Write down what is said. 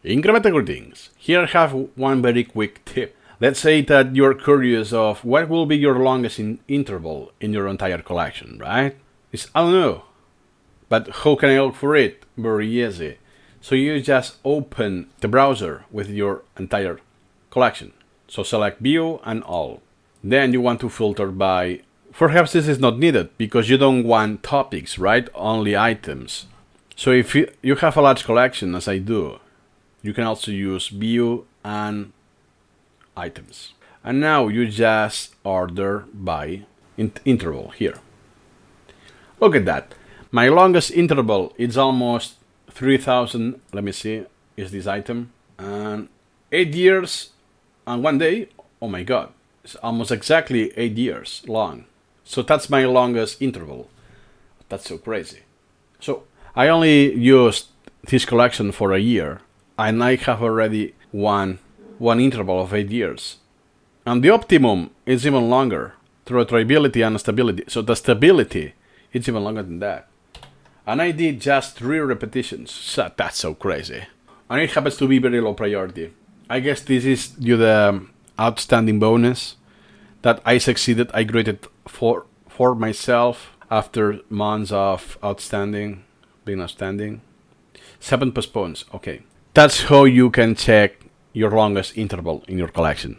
Incremental greetings. Here I have one very quick tip. Let's say that you're curious of what will be your longest interval in your entire collection, right? I don't know. But how can I look for it? Very easy. So you just open the browser with your entire collection. So select View and All. Then you want to filter by... Perhaps this is not needed because you don't want topics, right? Only items. So if you have a large collection, as I do, you can also use View and Items. And now you just order by interval here. Look at that. My longest interval is almost 3,000. Let me see. Is this item? And 8 years and 1 day. Oh my god. It's almost exactly 8 years long. So that's my longest interval. That's so crazy. So I only used this collection for a year. And I have already one interval of 8 years. And the optimum is even longer through reliability and stability. So the stability is even longer than that. And I did just 3 repetitions. So that's so crazy. And it happens to be very low priority. I guess this is due to the outstanding bonus that I succeeded. I graded for myself after months of being outstanding. 7 postpones. Okay. That's how you can check your longest interval in your collection.